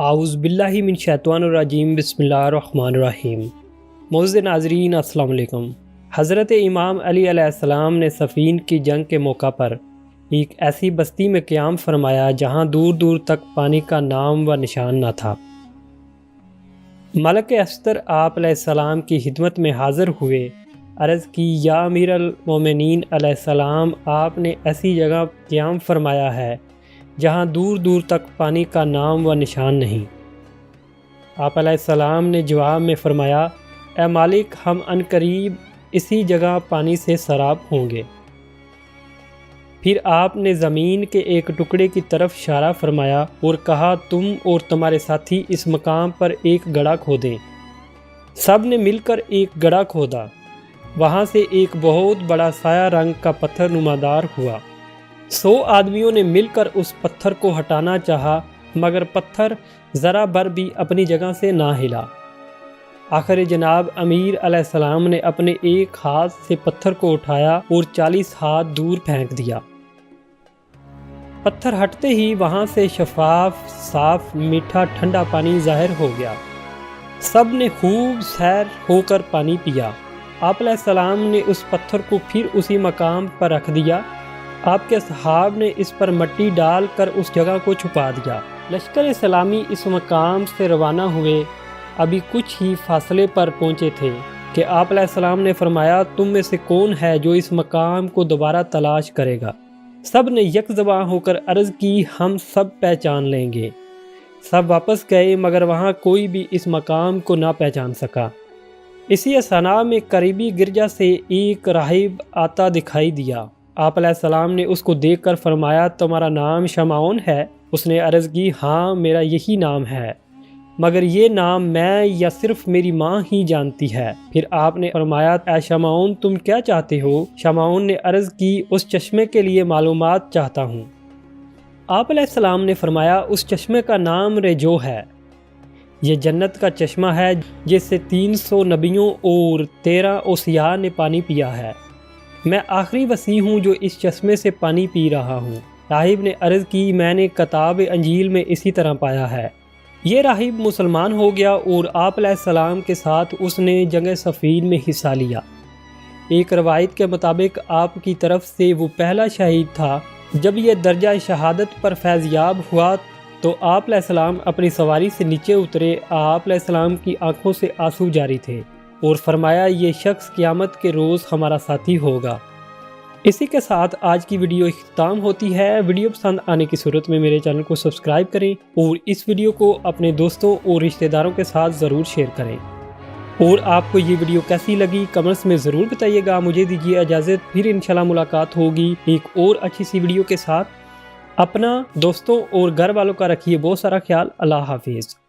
اعوذ باللہ من الشیطان الرجیم بسم اللہ الرحمن الرحیم۔ معزز ناظرین السلام علیکم۔ حضرت امام علی علیہ السلام نے صفین کی جنگ کے موقع پر ایک ایسی بستی میں قیام فرمایا جہاں دور دور تک پانی کا نام و نشان نہ تھا۔ ملک افسر آپ علیہ السلام کی خدمت میں حاضر ہوئے، عرض کی یا امیر المومنین علیہ السلام، آپ نے ایسی جگہ قیام فرمایا ہے جہاں دور دور تک پانی کا نام و نشان نہیں۔ آپ علیہ السلام نے جواب میں فرمایا، اے مالک، ہم عنقریب اسی جگہ پانی سے سراب ہوں گے۔ پھر آپ نے زمین کے ایک ٹکڑے کی طرف اشارہ فرمایا اور کہا، تم اور تمہارے ساتھی اس مقام پر ایک گڑھا کھودیں۔ سب نے مل کر ایک گڑھا کھودا۔ وہاں سے ایک بہت بڑا سایہ رنگ کا پتھر نمودار ہوا۔ 100 آدمیوں نے مل کر اس پتھر کو ہٹانا چاہا، مگر پتھر ذرا بھر بھی اپنی جگہ سے نہ ہلا۔ آخر جناب امیر علیہ السلام نے اپنے ایک ہاتھ سے پتھر کو اٹھایا اور 40 ہاتھ دور پھینک دیا۔ پتھر ہٹتے ہی وہاں سے شفاف، صاف، میٹھا، ٹھنڈا پانی ظاہر ہو گیا۔ سب نے خوب سیر ہو کر پانی پیا۔ آپ علیہ السلام نے اس پتھر کو پھر اسی مقام پر رکھ دیا۔ آپ کے اصحاب نے اس پر مٹی ڈال کر اس جگہ کو چھپا دیا۔ لشکر اسلامی اس مقام سے روانہ ہوئے۔ ابھی کچھ ہی فاصلے پر پہنچے تھے کہ آپ علیہ السلام نے فرمایا، تم میں سے کون ہے جو اس مقام کو دوبارہ تلاش کرے گا؟ سب نے یک زباں ہو کر عرض کی، ہم سب پہچان لیں گے۔ سب واپس گئے، مگر وہاں کوئی بھی اس مقام کو نہ پہچان سکا۔ اسی اثناء میں قریبی گرجا سے ایک راہب آتا دکھائی دیا۔ آپ علیہ السلام نے اس کو دیکھ کر فرمایا، تمہارا نام شمعون ہے؟ اس نے عرض کی، ہاں میرا یہی نام ہے، مگر یہ نام میں یا صرف میری ماں ہی جانتی ہے۔ پھر آپ نے فرمایا، اے شمعون، تم کیا چاہتے ہو؟ شمعون نے عرض کی، اس چشمے کے لیے معلومات چاہتا ہوں۔ آپ علیہ السلام نے فرمایا، اس چشمے کا نام رجو ہے۔ یہ جنت کا چشمہ ہے جس سے 300 نبیوں اور 13 اوصیاء نے پانی پیا ہے۔ میں آخری وصی ہوں جو اس چشمے سے پانی پی رہا ہوں۔ راہب نے عرض کی، میں نے کتاب انجیل میں اسی طرح پایا ہے۔ یہ راہب مسلمان ہو گیا اور آپ علیہ السلام کے ساتھ اس نے جنگ صفین میں حصہ لیا۔ ایک روایت کے مطابق آپ کی طرف سے وہ پہلا شہید تھا۔ جب یہ درجہ شہادت پر فیض یاب ہوا تو آپ علیہ السلام اپنی سواری سے نیچے اترے۔ آپ علیہ السلام کی آنکھوں سے آنسو جاری تھے اور فرمایا، یہ شخص قیامت کے روز ہمارا ساتھی ہوگا۔ اسی کے ساتھ آج کی ویڈیو اختتام ہوتی ہے۔ ویڈیو پسند آنے کی صورت میں میرے چینل کو سبسکرائب کریں اور اس ویڈیو کو اپنے دوستوں اور رشتہ داروں کے ساتھ ضرور شیئر کریں۔ اور آپ کو یہ ویڈیو کیسی لگی کمنٹس میں ضرور بتائیے گا۔ مجھے دیجیے اجازت، پھر انشاءاللہ ملاقات ہوگی ایک اور اچھی سی ویڈیو کے ساتھ۔ اپنا، دوستوں اور گھر والوں کا رکھیے بہت سارا خیال۔ اللہ حافظ۔